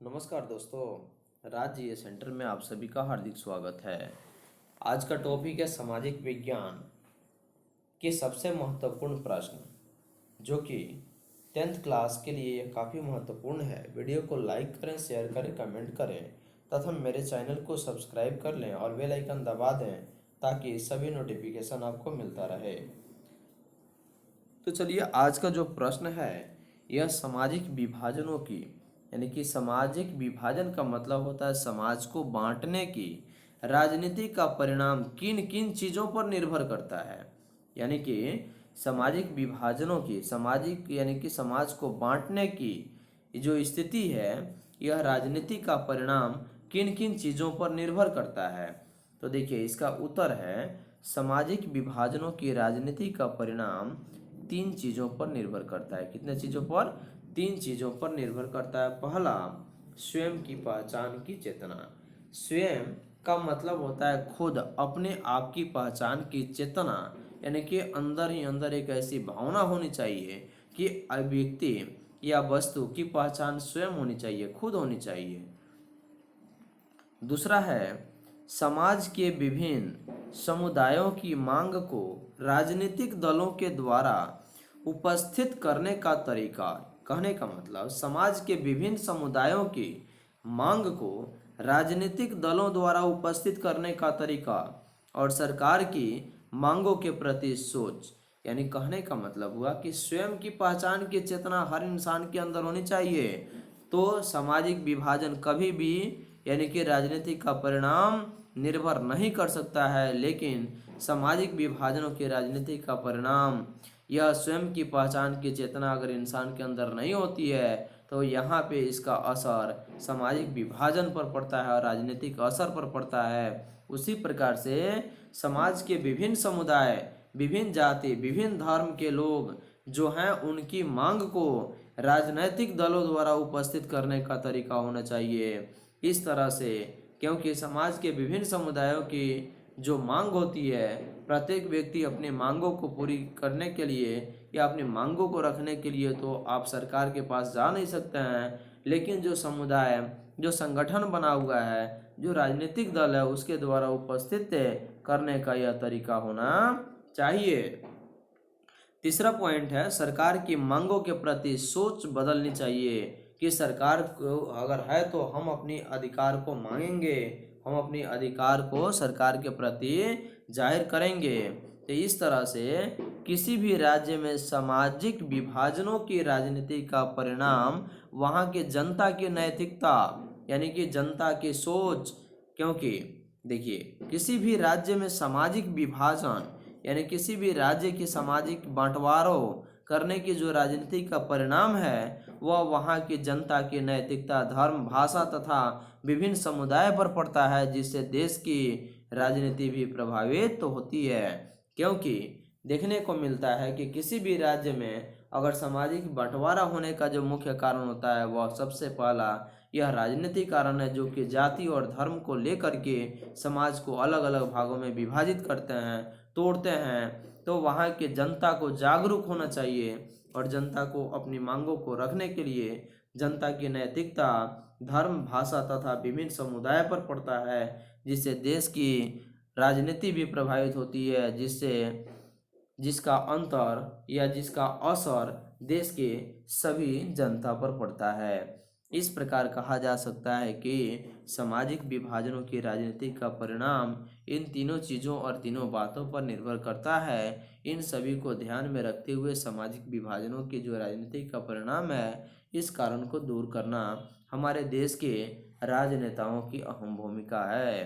नमस्कार दोस्तों। राज्य ये सेंटर में आप सभी का हार्दिक स्वागत है। आज का टॉपिक है सामाजिक विज्ञान के सबसे महत्वपूर्ण प्रश्न, जो कि 10th क्लास के लिए यह काफ़ी महत्वपूर्ण है। वीडियो को लाइक करें, शेयर करें, कमेंट करें तथा मेरे चैनल को सब्सक्राइब कर लें और बेल आइकन दबा दें ताकि सभी नोटिफिकेशन आपको मिलता रहे। तो चलिए, आज का जो प्रश्न है यह सामाजिक विभाजनों की, यानी कि सामाजिक विभाजन का मतलब होता है समाज को बांटने की राजनीति का परिणाम किन किन चीज़ों पर निर्भर करता है। यानी कि सामाजिक विभाजनों की, सामाजिक यानी कि समाज को बांटने की जो स्थिति है, यह राजनीति का परिणाम किन किन चीज़ों पर निर्भर करता है। तो देखिए, इसका उत्तर है सामाजिक विभाजनों की राजनीति का परिणाम 3 चीज़ों पर निर्भर करता है। कितने चीज़ों पर? 3 चीज़ों पर निर्भर करता है। पहला, स्वयं की पहचान की चेतना। स्वयं का मतलब होता है खुद, अपने आप की पहचान की चेतना, यानी कि अंदर ही अंदर एक ऐसी भावना होनी चाहिए कि व्यक्ति या वस्तु की पहचान स्वयं होनी चाहिए, खुद होनी चाहिए। दूसरा है समाज के विभिन्न समुदायों की मांग को राजनीतिक दलों के द्वारा उपस्थित करने का तरीका। कहने का मतलब, समाज के विभिन्न समुदायों की मांग को राजनीतिक दलों द्वारा उपस्थित करने का तरीका और सरकार की मांगों के प्रति सोच। यानी कहने का मतलब हुआ कि स्वयं की पहचान की चेतना हर इंसान के अंदर होनी चाहिए, तो सामाजिक विभाजन कभी भी यानी कि राजनीति का परिणाम निर्भर नहीं कर सकता है। लेकिन सामाजिक विभाजनों के राजनीति का परिणाम, यह स्वयं की पहचान की चेतना अगर इंसान के अंदर नहीं होती है तो यहाँ पे इसका असर सामाजिक विभाजन पर पड़ता है और राजनीतिक असर पर पड़ता है। उसी प्रकार से समाज के विभिन्न समुदाय, विभिन्न जाति, विभिन्न धर्म के लोग जो हैं, उनकी मांग को राजनैतिक दलों द्वारा उपस्थित करने का तरीका होना चाहिए। इस तरह से, क्योंकि समाज के विभिन्न समुदायों की जो मांग होती है, प्रत्येक व्यक्ति अपनी मांगों को पूरी करने के लिए या अपनी मांगों को रखने के लिए तो आप सरकार के पास जा नहीं सकते हैं। लेकिन जो समुदाय, जो संगठन बना हुआ है, जो राजनीतिक दल है, उसके द्वारा उपस्थित करने का यह तरीका होना चाहिए। तीसरा पॉइंट है सरकार की मांगों के प्रति सोच बदलनी चाहिए कि सरकार को अगर है तो हम अपनी अधिकार को मांगेंगे, हम अपने अधिकार को सरकार के प्रति जाहिर करेंगे। तो इस तरह से किसी भी राज्य में सामाजिक विभाजनों की राजनीति का परिणाम वहाँ के जनता की नैतिकता, यानी कि जनता की सोच। क्योंकि देखिए, किसी भी राज्य में सामाजिक विभाजन यानी किसी भी राज्य की सामाजिक बंटवारों करने की जो राजनीति का परिणाम है, वह वहाँ की जनता की नैतिकता, धर्म, भाषा तथा विभिन्न समुदाय पर पड़ता है, जिससे देश की राजनीति भी प्रभावित तो होती है। क्योंकि देखने को मिलता है कि किसी भी राज्य में अगर सामाजिक बंटवारा होने का जो मुख्य कारण होता है, वह सबसे पहला यह राजनीतिक कारण है, जो कि जाति और धर्म को लेकर के समाज को अलग अलग भागों में विभाजित करते हैं, तोड़ते हैं। तो वहाँ के जनता को जागरूक होना चाहिए और जनता को अपनी मांगों को रखने के लिए जनता की नैतिकता, धर्म, भाषा तथा विभिन्न समुदाय पर पड़ता है, जिससे देश की राजनीति भी प्रभावित होती है, जिसका अंतर या जिसका असर देश के सभी जनता पर पड़ता है। इस प्रकार कहा जा सकता है कि सामाजिक विभाजनों की राजनीति का परिणाम इन तीनों चीज़ों और तीनों बातों पर निर्भर करता है। इन सभी को ध्यान में रखते हुए सामाजिक विभाजनों की जो राजनीति का परिणाम है, इस कारण को दूर करना हमारे देश के राजनेताओं की अहम भूमिका है।